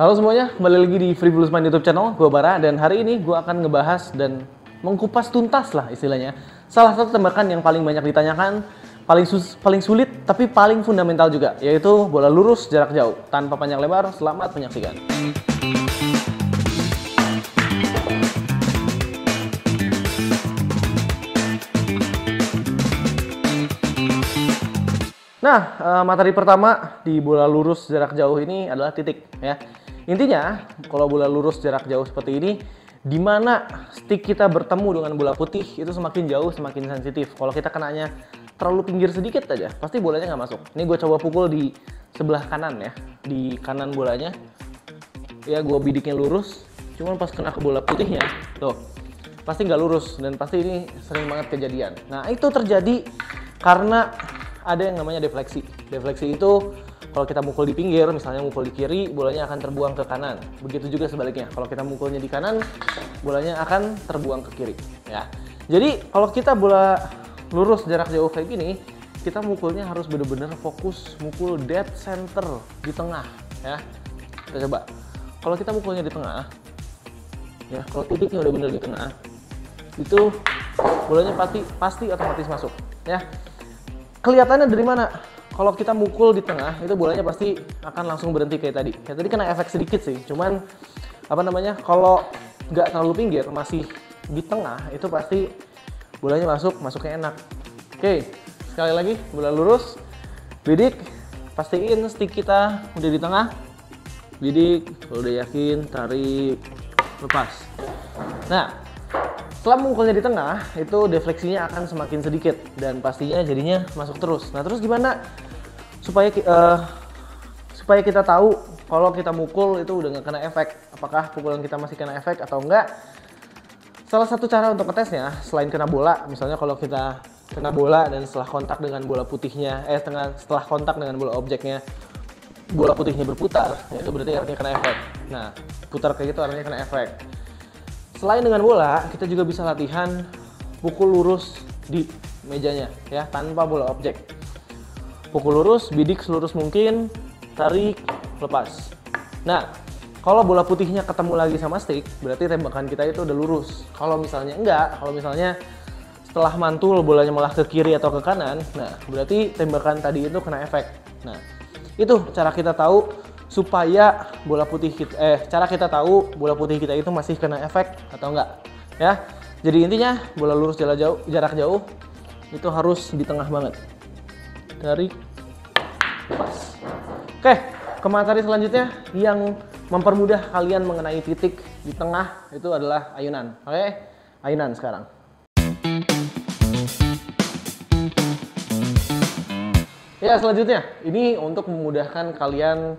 Halo semuanya, kembali lagi di Frivolous Mind YouTube channel, gue Bara, dan hari ini gue akan ngebahas dan mengkupas tuntas lah istilahnya salah satu tembakan yang paling banyak ditanyakan, paling sulit tapi paling fundamental juga, yaitu bola lurus jarak jauh. Tanpa panjang lebar, selamat menyaksikan. Nah, materi pertama di bola lurus jarak jauh ini adalah titik ya. Intinya, kalau bola lurus jarak jauh seperti ini, di mana stick kita bertemu dengan bola putih itu semakin jauh semakin sensitif. Kalau kita kenanya terlalu pinggir sedikit aja, pasti bolanya nggak masuk. Ini gue coba pukul di sebelah kanan ya, di kanan bolanya. Ya, gue bidiknya lurus, cuman pas kena ke bola putihnya, tuh pasti nggak lurus dan pasti ini sering banget kejadian. Nah, itu terjadi karena ada yang namanya defleksi. Defleksi itu kalau kita mukul di pinggir, misalnya mukul di kiri, bolanya akan terbuang ke kanan. Begitu juga sebaliknya. Kalau kita mukulnya di kanan, bolanya akan terbuang ke kiri. Ya. Jadi kalau kita bola lurus jarak jauh kayak gini, kita mukulnya harus benar-benar fokus mukul dead center di tengah. Ya. Kita coba. Kalau kita mukulnya di tengah, ya kalau titiknya udah benar di tengah, itu bolanya pasti otomatis masuk. Ya. Kelihatannya dari mana? Kalau kita mukul di tengah, itu bolanya pasti akan langsung berhenti kayak tadi. Kayak tadi kena efek sedikit sih, cuman apa namanya? Kalau nggak terlalu pinggir, masih di tengah, itu pasti bolanya masuknya enak. Oke, sekali lagi bola lurus, bidik, pastiin stick kita udah di tengah, bidik, kalau udah yakin, tarik, lepas. Nah, setelah mukulnya di tengah, itu defleksinya akan semakin sedikit dan pastinya jadinya masuk terus. Nah, terus gimana supaya kita tahu kalau kita mukul itu udah nggak kena efek? Apakah pukulan kita masih kena efek atau enggak? Salah satu cara untuk ngetesnya, selain kena bola, misalnya kalau kita kena bola dan setelah kontak dengan bola putihnya, setelah kontak dengan bola objeknya, bola putihnya berputar, itu berarti artinya kena efek. Nah, putar kayak gitu artinya kena efek. Selain dengan bola, kita juga bisa latihan pukul lurus di mejanya ya, tanpa bola objek. Pukul lurus, bidik selurus mungkin, tarik, lepas. Nah, kalau bola putihnya ketemu lagi sama stick, berarti tembakan kita itu udah lurus. Kalau misalnya enggak, kalau misalnya setelah mantul bolanya malah ke kiri atau ke kanan, nah berarti tembakan tadi itu kena efek. Nah, itu cara kita tahu supaya cara kita tahu bola putih kita itu masih kena efek atau enggak ya. Jadi intinya bola lurus jarak jauh itu harus di tengah banget. Tarik, lepas. Oke, ke materi selanjutnya yang mempermudah kalian mengenai titik di tengah itu adalah ayunan. Oke, ayunan sekarang. Ya, selanjutnya ini untuk memudahkan kalian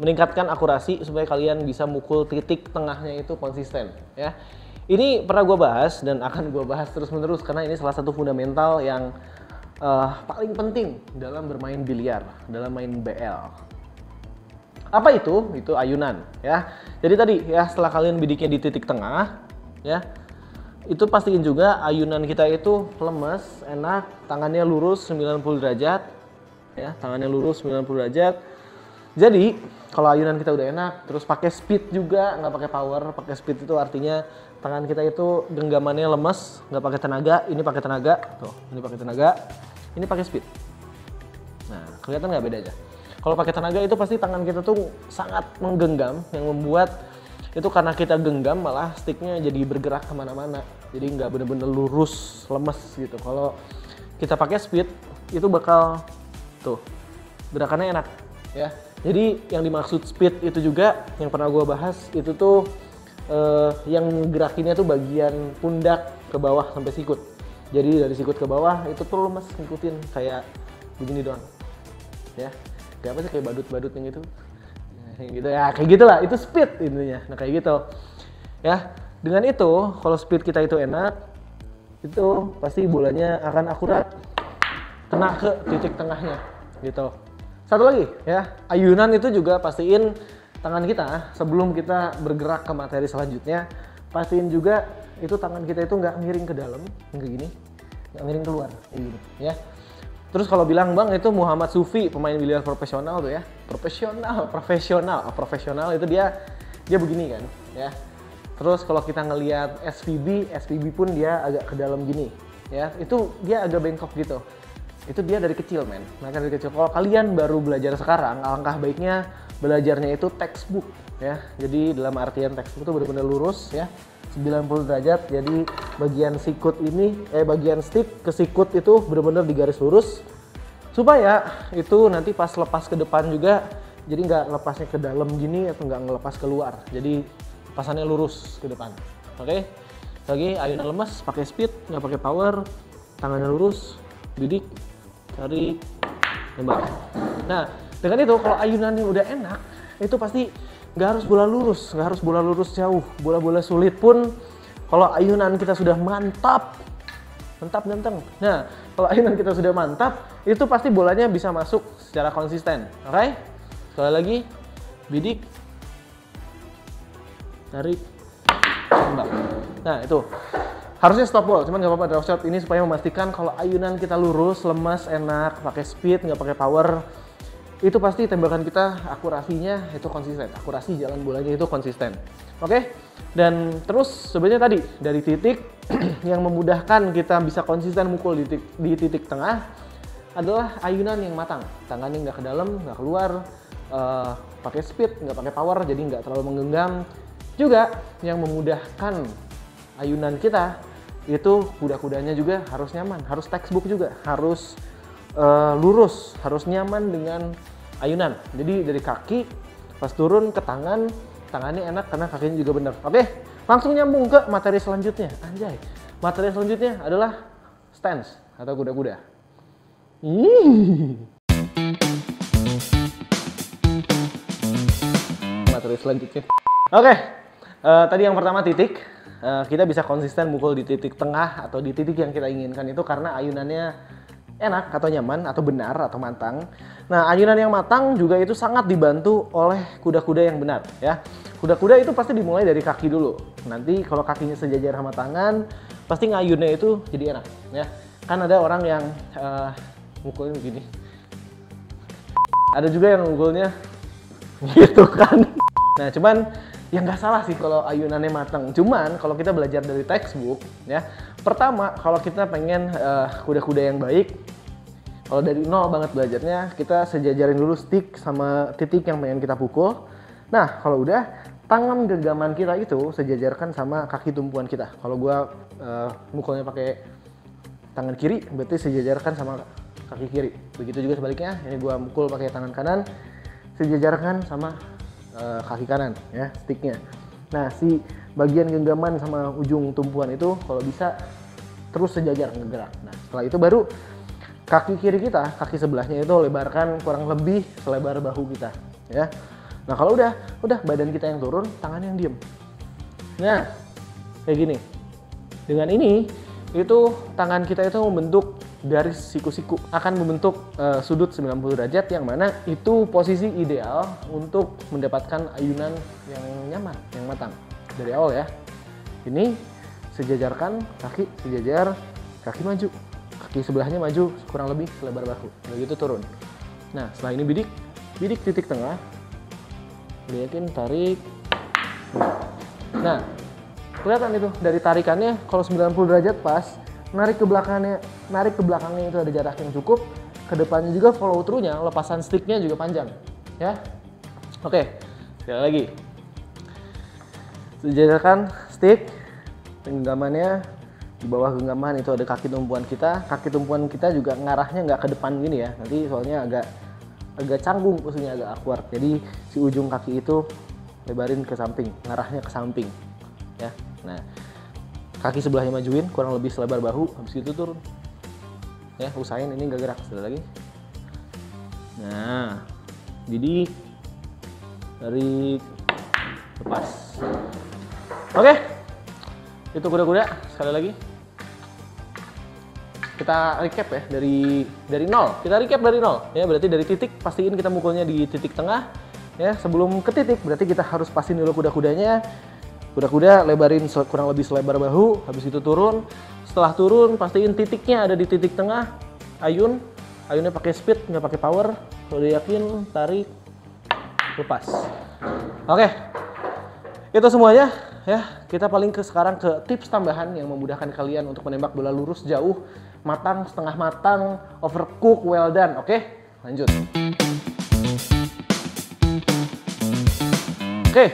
meningkatkan akurasi supaya kalian bisa mukul titik tengahnya itu konsisten ya. Ini pernah gue bahas dan akan gue bahas terus-menerus karena ini salah satu fundamental yang paling penting dalam bermain biliar, dalam main BL. Apa itu? Itu ayunan ya. Jadi tadi ya, setelah kalian bidiknya di titik tengah ya, itu pastiin juga ayunan kita itu lemes, enak, tangannya lurus 90 derajat ya, tangannya lurus 90 derajat. Jadi kalau ayunan kita udah enak, terus pakai speed juga, nggak pakai power. Pakai speed itu artinya tangan kita itu genggamannya lemes, nggak pakai tenaga. Ini pakai tenaga, tuh. Ini pakai tenaga, ini pakai speed. Nah, kelihatan nggak bedanya? Kalau pakai tenaga itu pasti tangan kita tuh sangat menggenggam, yang membuat itu karena kita genggam malah sticknya jadi bergerak kemana-mana. Jadi nggak bener-bener lurus, lemes gitu. Kalau kita pakai speed itu bakal tuh gerakannya enak ya. Jadi yang dimaksud speed itu juga yang pernah gue bahas itu tuh yang gerakinnya tuh bagian pundak ke bawah sampai sikut. Jadi dari sikut ke bawah itu tuh lemes, ngikutin kayak begini doang. Ya. Kayak apa sih, kayak badut-badut yang gitu. Nah, gitu ya, kayak gitulah, itu speed intinya. Nah, kayak gitu. Ya. Dengan itu, kalau speed kita itu enak, itu pasti bolanya akan akurat kena ke titik tengahnya gitu. Satu lagi ya, ayunan itu juga pastiin tangan kita sebelum kita bergerak ke materi selanjutnya, pastiin juga itu tangan kita itu nggak miring ke dalam, kayak gini, nggak miring keluar, kayak gini ya. Terus kalau bilang bang itu Muhammad Sufi pemain biliar profesional tuh ya, profesional itu dia begini kan ya. Terus kalau kita ngelihat SVB pun dia agak ke dalam gini ya, itu dia agak bengkok gitu. Itu dia dari kecil men, mereka dari kecil. Kalau kalian baru belajar sekarang, alangkah baiknya belajarnya itu textbook ya. Jadi dalam artian textbook itu benar-benar lurus ya, 90 derajat. Jadi bagian sikut ini, bagian stick ke sikut itu benar-benar digaris lurus, supaya itu nanti pas lepas ke depan juga, jadi nggak lepasnya ke dalam gini atau nggak ngelepas keluar. Jadi lepasannya lurus ke depan. Oke, lagi ayunan lemas, pakai speed, nggak pakai power, tangannya lurus, bidik, tarik, tembak. Nah, dengan itu kalau ayunannya udah enak, itu pasti nggak harus bola lurus, nggak harus bola lurus jauh. Bola-bola sulit pun kalau ayunan kita sudah mantap ganteng. Nah, kalau ayunan kita sudah mantap, itu pasti bolanya bisa masuk secara konsisten. Oke? Sekali lagi, bidik, tarik, tembak. Nah, itu harusnya stop ball, cuman nggak apa-apa drop shot ini supaya memastikan kalau ayunan kita lurus, lemas, enak, pakai speed, nggak pakai power, itu pasti tembakan kita akurasinya itu konsisten, akurasi jalan bolanya itu konsisten. Oke? Dan terus sebenarnya tadi dari titik yang memudahkan kita bisa konsisten mukul di titik tengah adalah ayunan yang matang, tangannya nggak ke dalam, nggak keluar, pakai speed, nggak pakai power, jadi nggak terlalu menggenggam. Juga yang memudahkan ayunan kita itu kuda-kudanya juga harus nyaman, harus textbook juga, harus lurus, harus nyaman dengan ayunan. Jadi dari kaki pas turun ke tangan, tangannya enak karena kakinya juga benar. Oke, langsung nyambung ke materi selanjutnya. Anjay, materi selanjutnya adalah stance atau kuda-kuda. Materi selanjutnya. Oke, tadi yang pertama titik. Kita bisa konsisten mukul di titik tengah atau di titik yang kita inginkan itu karena ayunannya enak atau nyaman atau benar atau matang. Nah, ayunan yang matang juga itu sangat dibantu oleh kuda-kuda yang benar ya. Kuda-kuda itu pasti dimulai dari kaki dulu. Nanti kalau kakinya sejajar sama tangan, pasti ngayunnya itu jadi enak ya. Kan ada orang yang mukulnya begini. Ada juga yang mukulnya gitu kan. Nah, cuman ya nggak salah sih kalau ayunannya matang. Cuman kalau kita belajar dari textbook ya, pertama kalau kita pengen kuda-kuda yang baik, kalau dari nol banget belajarnya, kita sejajarin dulu stick sama titik yang pengen kita pukul. Nah, kalau udah, tangan genggaman kita itu sejajarkan sama kaki tumpuan kita. Kalau gua mukulnya pakai tangan kiri, berarti sejajarkan sama kaki kiri. Begitu juga sebaliknya, ini gua mukul pakai tangan kanan, sejajarkan sama kaki kanan ya, sticknya. Nah, si bagian genggaman sama ujung tumpuan itu kalau bisa terus sejajar ngegerak. Nah, setelah itu baru kaki kiri kita, kaki sebelahnya itu lebarkan kurang lebih selebar bahu kita ya. Nah, kalau udah badan kita yang turun, tangan yang diem. Nah, kayak gini. Dengan ini itu tangan kita itu membentuk garis siku-siku, akan membentuk sudut 90 derajat yang mana itu posisi ideal untuk mendapatkan ayunan yang nyaman, yang matang. Dari awal ya. Ini sejajarkan kaki, sejajar, kaki maju. Kaki sebelahnya maju kurang lebih selebar bahu. Begitu turun. Nah, setelah ini bidik titik tengah. Lihatin, tarik. Nah, kelihatan itu dari tarikannya kalau 90 derajat pas, narik ke belakangnya itu ada jarak yang cukup, ke depannya juga follow through-nya, lepasan sticknya juga panjang ya. Oke, sekali lagi sejajarkan stick, genggamannya di bawah genggaman itu ada kaki tumpuan kita juga ngarahnya nggak ke depan gini ya, nanti soalnya agak canggung, posisinya agak awkward. Jadi si ujung kaki itu lebarin ke samping, ngarahnya ke samping ya. Nah, kaki sebelahnya majuin kurang lebih selebar bahu, habis itu turun ya, usahain ini nggak gerak. Sekali lagi. Nah, jadi tarik, lepas. Oke, itu kuda-kuda. Sekali lagi kita recap ya dari nol. Kita recap dari nol ya, berarti dari titik pastiin kita mukulnya di titik tengah ya. Sebelum ke titik berarti kita harus pastiin dulu kuda-kudanya. Kuda-kuda lebarin kurang lebih selebar bahu, habis itu turun. Setelah turun, pastiin titiknya ada di titik tengah. Ayunnya pakai speed, nggak pakai power. Kalau udah yakin, tarik, lepas. Oke, itu semuanya ya. Kita sekarang ke tips tambahan yang memudahkan kalian untuk menembak bola lurus jauh, matang, setengah matang, overcook, well done. Oke, lanjut. Oke,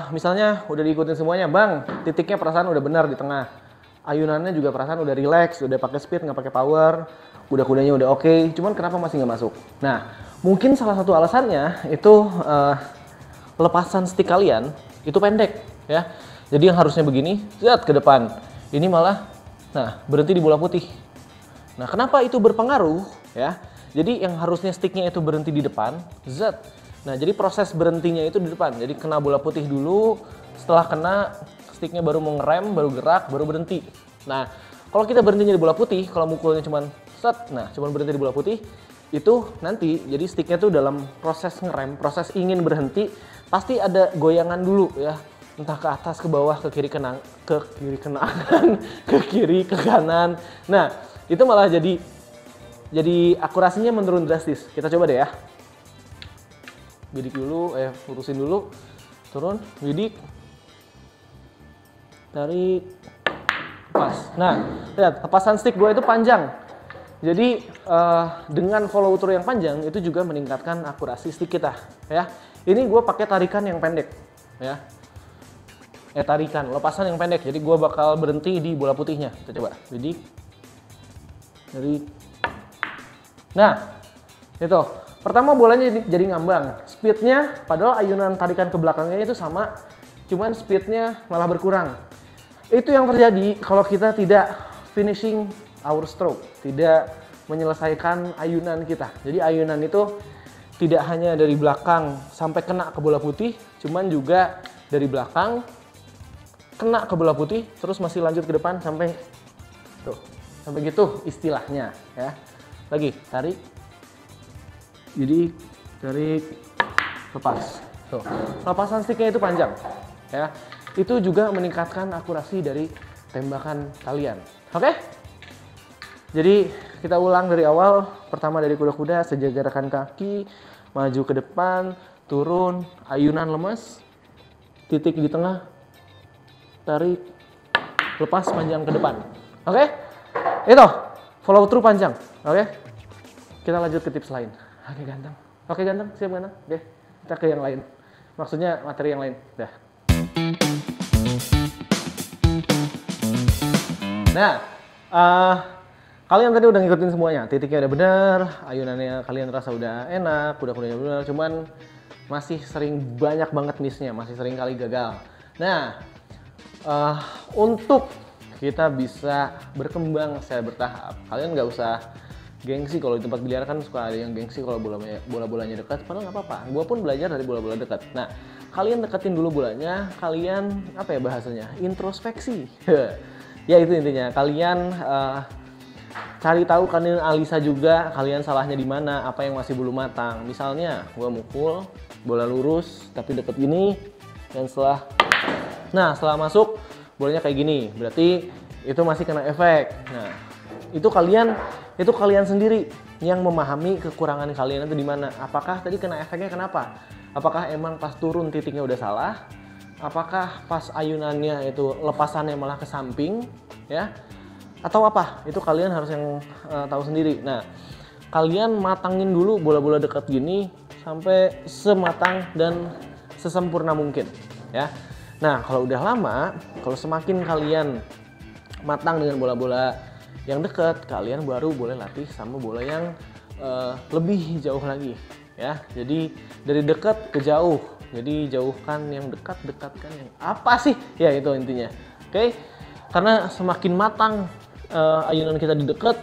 misalnya udah diikutin semuanya, bang, titiknya perasaan udah benar di tengah, ayunannya juga perasaan udah relax, udah pakai speed nggak pakai power, kuda-kudanya udah oke, cuman kenapa masih nggak masuk? Nah, mungkin salah satu alasannya itu lepasan stick kalian itu pendek ya. Jadi yang harusnya begini, zat ke depan, ini malah, nah berhenti di bola putih. Nah, kenapa itu berpengaruh ya? Jadi yang harusnya sticknya itu berhenti di depan, zat. Nah, jadi proses berhentinya itu di depan. Jadi kena bola putih dulu, setelah kena sticknya baru mau ngerem, baru gerak, baru berhenti. Nah, kalau kita berhentinya di bola putih, kalau mukulnya cuman set, nah cuman berhenti di bola putih, itu nanti jadi sticknya tuh dalam proses ngerem, proses ingin berhenti, pasti ada goyangan dulu ya. Entah ke atas, ke bawah, ke kiri, ke kiri, ke kanan. Nah, itu malah jadi akurasinya menurun drastis. Kita coba deh ya. Bidik dulu, lurusin dulu, turun, bidik, tarik, lepas. Nah, lihat lepasan stick gue itu panjang. Jadi dengan follow through yang panjang itu juga meningkatkan akurasi stick kita. Ya, ini gue pakai tarikan yang pendek, ya. Tarikan, lepasan yang pendek. Jadi gue bakal berhenti di bola putihnya. Kita coba, bidik, tarik. Nah, itu. Pertama bolanya jadi ngambang, speednya padahal ayunan tarikan ke belakangnya itu sama, cuman speednya malah berkurang. Itu yang terjadi kalau kita tidak finishing our stroke, tidak menyelesaikan ayunan kita. Jadi ayunan itu tidak hanya dari belakang sampai kena ke bola putih, cuman juga dari belakang kena ke bola putih, terus masih lanjut ke depan sampai tuh, sampai gitu istilahnya ya. Lagi tarik. Jadi tarik, lepas. Tuh. Lepasan sticknya itu panjang, ya. Itu juga meningkatkan akurasi dari tembakan kalian. Oke? Jadi kita ulang dari awal. Pertama dari kuda-kuda, sejajar gerakan kaki, maju ke depan, turun, ayunan lemas, titik di tengah, tarik, lepas panjang ke depan. Oke? Itu follow through panjang. Oke? Kita lanjut ke tips lain. Oke ganteng. Oke ganteng, siap ganteng. Oke, kita ke yang lain. Maksudnya materi yang lain. Dah. Nah, kalian tadi udah ngikutin semuanya. Titiknya udah bener, ayunannya kalian rasa udah enak, kuda-kudanya bener. Cuman masih sering banyak banget missnya, masih sering kali gagal. Nah, untuk kita bisa berkembang secara bertahap, kalian nggak usah gengsi. Kalau di tempat biliar kan suka ada yang gengsi kalau bola-bolanya dekat, padahal nggak apa-apa. Gue pun belajar dari bola-bola dekat. Nah, kalian deketin dulu bolanya, kalian apa ya bahasanya? Introspeksi. Ya itu intinya. Kalian cari tahu kalian analisa juga, kalian salahnya di mana, apa yang masih belum matang. Misalnya, gue mukul bola lurus tapi deket gini, dan setelah masuk bolanya kayak gini, berarti itu masih kena efek. Nah, itu kalian sendiri yang memahami kekurangan kalian itu di mana. Apakah tadi kena efeknya kenapa? Apakah emang pas turun titiknya udah salah? Apakah pas ayunannya itu lepasannya malah ke samping, ya? Atau apa? Itu kalian harus yang tahu sendiri. Nah, kalian matangin dulu bola-bola dekat gini sampai sematang dan sesempurna mungkin, ya. Nah, kalau udah lama, kalau semakin kalian matang dengan bola-bola yang dekat, kalian baru boleh latih sama bola yang lebih jauh lagi, ya. Jadi dari dekat ke jauh. Jadi jauhkan yang dekat, dekatkan yang apa sih? Ya itu intinya. Oke? Karena semakin matang ayunan kita di dekat,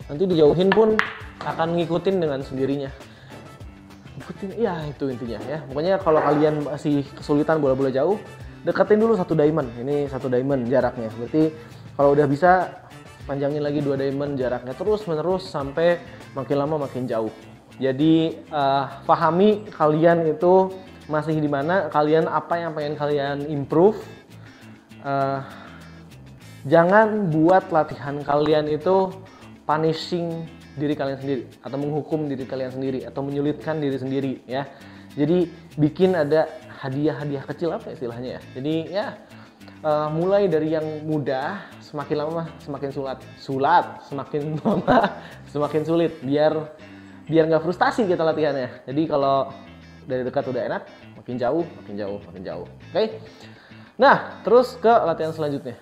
nanti dijauhin pun akan ngikutin dengan sendirinya. Ikutin, ya itu intinya ya. Pokoknya kalau kalian masih kesulitan bola-bola jauh, deketin dulu 1 diamond. Ini 1 diamond jaraknya. Berarti kalau udah bisa, panjangin lagi 2 diamond jaraknya terus menerus sampai makin lama makin jauh. Jadi pahami kalian itu masih di mana, kalian apa yang pengen kalian improve. Jangan buat latihan kalian itu punishing diri kalian sendiri atau menghukum diri kalian sendiri atau menyulitkan diri sendiri ya. Jadi bikin ada hadiah-hadiah kecil apa istilahnya ya. Jadi ya mulai dari yang mudah, semakin lama semakin semakin lama semakin sulit, biar nggak frustasi kita latihannya. Jadi kalau dari dekat udah enak, makin jauh, makin jauh, makin jauh. Oke? Nah, terus ke latihan selanjutnya.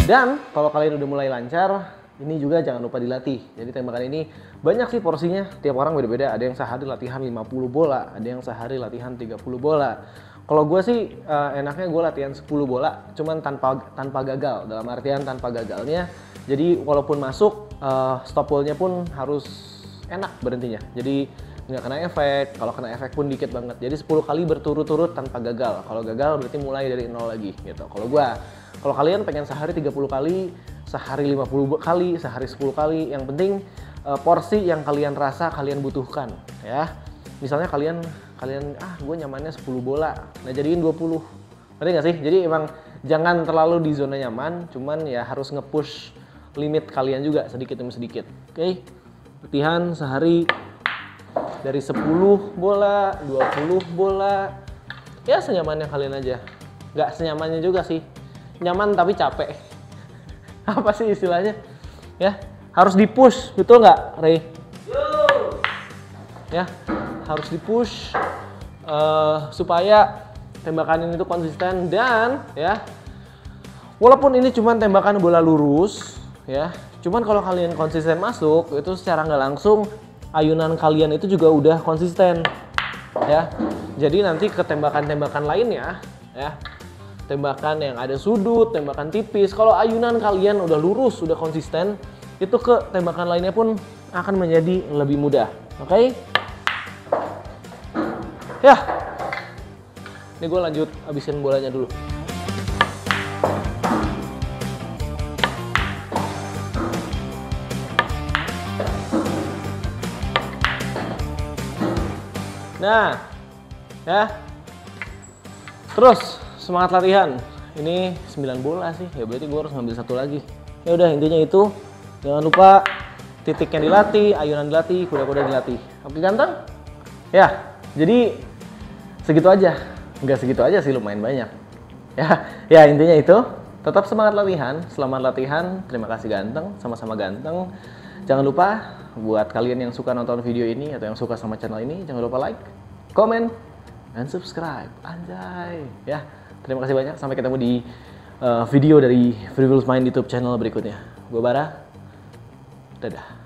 Dan kalau kalian udah mulai lancar, ini juga jangan lupa dilatih. Jadi tembakan ini banyak sih porsinya, tiap orang beda-beda. Ada yang sehari latihan 50 bola, ada yang sehari latihan 30 bola. Kalau gue sih enaknya gue latihan 10 bola, cuman tanpa gagal. Dalam artian tanpa gagalnya. Jadi walaupun masuk, stop ball-nya pun harus enak berhentinya. Jadi nggak kena efek, kalau kena efek pun dikit banget. Jadi 10 kali berturut-turut tanpa gagal. Kalau gagal berarti mulai dari nol lagi gitu. Kalau kalian pengen sehari 30 kali, sehari 50 kali, sehari 10 kali, yang penting porsi yang kalian rasa kalian butuhkan ya. Misalnya kalian gue nyamannya 10 bola, nah jadiin 20. Ngerti nggak sih? Jadi emang jangan terlalu di zona nyaman, cuman ya harus nge-push limit kalian juga sedikit demi sedikit. Oke? Latihan sehari dari 10 bola, 20 bola, ya senyamannya kalian aja. Nggak senyamannya juga sih, nyaman tapi capek. Apa sih istilahnya? Ya, harus di-push, betul nggak, Ray? Ya, harus di-push supaya tembakan ini tuh konsisten. Dan ya, walaupun ini cuma tembakan bola lurus, ya, cuman kalau kalian konsisten masuk, itu secara nggak langsung ayunan kalian itu juga udah konsisten, ya. Jadi nanti ke tembakan-tembakan lainnya, ya, tembakan yang ada sudut, tembakan tipis, kalau ayunan kalian udah lurus, udah konsisten, itu ke tembakan lainnya pun akan menjadi lebih mudah. Oke? Ya, ini gue lanjut habisin bolanya dulu. Nah, ya. Terus semangat latihan. Ini 9 bola sih. Ya berarti gue harus ngambil satu lagi. Ya udah, intinya itu. Jangan lupa titiknya dilatih, ayunan dilatih, kuda-kuda dilatih. Oke, ganteng? Ya. Jadi segitu aja. Enggak segitu aja sih, lumayan banyak. Ya intinya itu. Tetap semangat latihan. Selamat latihan. Terima kasih ganteng. Sama-sama ganteng. Jangan lupa buat kalian yang suka nonton video ini atau yang suka sama channel ini, jangan lupa like, comment, dan subscribe. Anjay. Ya, terima kasih banyak. Sampai ketemu di video dari Free Wheels Mind YouTube channel berikutnya. Gue Bara. Dadah.